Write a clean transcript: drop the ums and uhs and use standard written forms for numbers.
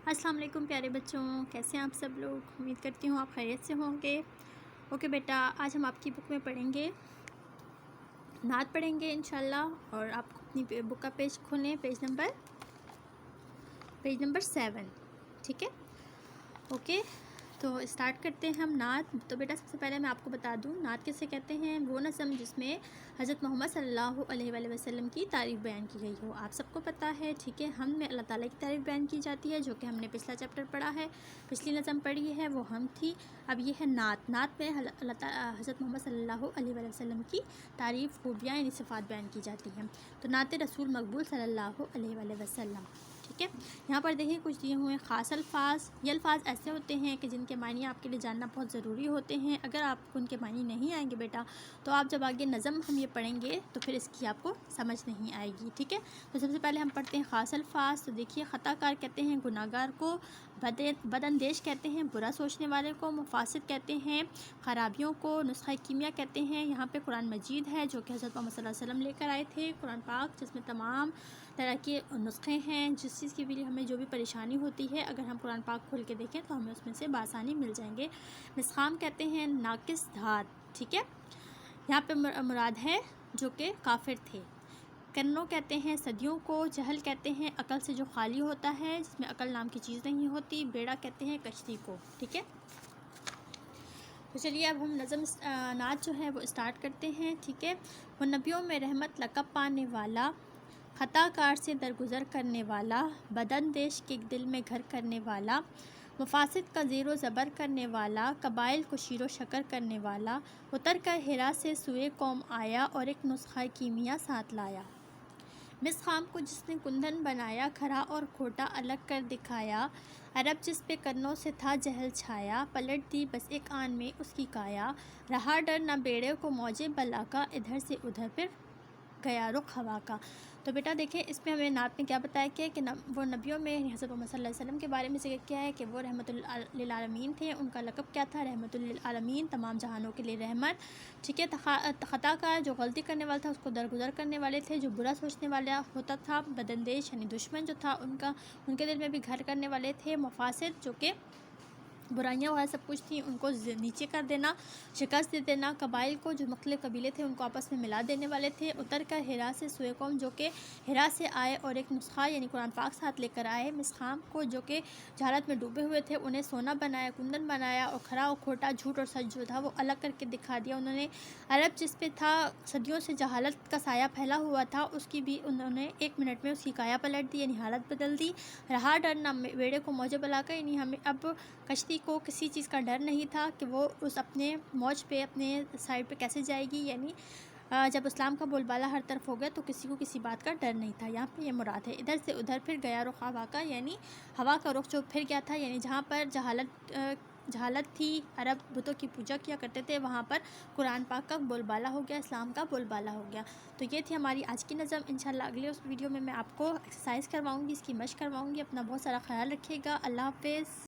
अस्सलाम वालेकुम प्यारे बच्चों, कैसे हैं आप सब लोग। उम्मीद करती हूँ आप खैरियत से होंगे। ओके बेटा, आज हम आपकी बुक में पढ़ेंगे, नात पढ़ेंगे इंशाल्लाह। और आप अपनी बुक का पेज खोलें, पेज नंबर 7। ठीक है, ओके। तो स्टार्ट करते हैं हम नात। तो बेटा सबसे पहले मैं आपको बता दूं, नात किसे कहते हैं। वो नज़म जिसमें हज़रत मोहम्मद सल्लल्लाहु अलैहि वसल्लम की तारीफ़ बयान की गई हो, आप सबको पता है। ठीक है, हम में अल्लाह ताला की तारीफ़ बयान की जाती है, जो कि हमने पिछला चैप्टर पढ़ा है, पिछली नज़म पढ़ी है, वो हम थी। अब ये है नात। नात में हज़रत मोहम्मद सल्लल्लाहु अलैहि वसल्लम की तारीफ़, खूबियाँ यानी सिफ़ात बयान की जाती हैं। तो नात रसूल मकबूल सल्लल्लाहु अलैहि वसल्लम। ठीक है, यहाँ पर देखिए कुछ दिए हुए हैं ख़ास अल्फाज। ये अल्फाज ऐसे होते हैं कि जिनके मानी आपके लिए जानना बहुत ज़रूरी होते हैं। अगर आपको उनके मानी नहीं आएंगे बेटा, तो आप जब आगे नज़म हम ये पढ़ेंगे तो फिर इसकी आपको समझ नहीं आएगी। ठीक है, तो सबसे पहले हम पढ़ते हैं ख़ास अल्फाज। तो देखिए, ख़ताकार कहते हैं गुनाहगार को, बदअंदेश कहते हैं बुरा सोचने वाले को, मुफासिद कहते हैं ख़राबियों को, नुस्ख़ा कीमिया कहते हैं। यहाँ पे कुरान मजीद है जो कि हज़रत मोहम्मद सल्लल्लाहु अलैहि वसल्लम लेकर आए थे, कुरान पाक, जिसमें तमाम तरह के नुस्खे हैं। जिस चीज़ की भी हमें जो भी परेशानी होती है, अगर हम कुरान पाक खोल के देखें तो हमें उसमें से बासानी मिल जाएंगे। मिसखाम कहते हैं नाकिस धात। ठीक है, यहाँ पे मुराद है जो कि काफिर थे। कन्नो कहते हैं सदियों को। जहल कहते हैं अकल से जो खाली होता है, जिसमें अकल नाम की चीज़ नहीं होती। बेड़ा कहते हैं कश्ती को। ठीक है, तो चलिए अब हम नज़म नात जो है वो स्टार्ट करते हैं। ठीक है, वो नबियों में रहमत लक़ब पाने वाला, ख़ताकार से दरगुज़र करने वाला, बदअंदेश के दिल में घर करने वाला, मुफासिद का ज़ेरो ज़बर करने वाला, कबाइल को शीरो शकर करने वाला, उतर कर हिरा से सुए कौम आया और एक नुस्ख़ा कीमिया साथ लाया। मिसखाम को जिसने कुंदन बनाया, खरा और खोटा अलग कर दिखाया, अरब जिस पे कन्नों से था जहल छाया, पलट दी बस एक आन में उसकी काया, रहा डर न बेड़े को मौजे बला का, इधर से उधर फिर गया रुख हवा का। तो बेटा देखिए, इसमें हमें नात में क्या बताया कि वो नबियों में हज़रत मोहम्मद सल्लल्लाहु अलैहि वसल्लम के बारे में ज़िक्र किया है कि वो रहमतुल लिल आलमीन थे। उनका लक़ब क्या था? रहमतुल लिल आलमीन, तमाम जहानों के लिए रहमत। ठीक है, ख़ताकार जो गलती करने वाला था उसको दरगुज़र करने वाले थे, जो बुरा सोचने वाला होता था, बदअंदेश यानी दुश्मन जो था उनके दिल में भी घर करने वाले थे। मुफासिद जो कि बुराइयाँ वगैरह सब कुछ थी, उनको नीचे कर देना, शिकस्त दे देना। कबाइल को जो मुख्तलिफ़ कबीले थे उनको आपस में मिला देने वाले थे। उतर कर हिरा से सुए कौम जो कि हिरा से आए और एक नुस्ख़ा यानी कुरान पाक साथ लेकर आए। मिसखाम को जो कि जहालत में डूबे हुए थे उन्हें सोना बनाया, कुंदन बनाया, और खरा और खोटा, झूठ और सच जो था वो अलग करके दिखा दिया उन्होंने। अरब जिस पे था सदियों से जहालत का साया फैला हुआ था, उसकी भी उन्होंने 1 मिनट में उसकी काया पलट दी, यानी हालत बदल दी। रहा डर न बेड़े को मौजे बला कर, यानी हमें अब कश्ती को किसी चीज़ का डर नहीं था कि वो उस अपने मौज पे, अपने साइड पे कैसे जाएगी। यानी जब इस्लाम का बोलबाला हर तरफ हो गया तो किसी को किसी बात का डर नहीं था। यहाँ पे ये मुराद है। इधर से उधर फिर गया रुख हवा का, यानी हवा का रुख जो फिर गया था, यानी जहाँ पर जहालत थी, अरब बुतों की पूजा किया करते थे, वहाँ पर कुरान पाक का बोलबाला हो गया, इस्लाम का बोलबाला हो गया। तो ये थी हमारी आज की नज़म। इंशाल्लाह अगले उस वीडियो में मैं आपको एक्सरसाइज करवाऊँगी, इसकी मशक करवाऊँगी। अपना बहुत सारा ख्याल रखिएगा। अल्लाह हाफ़िज़।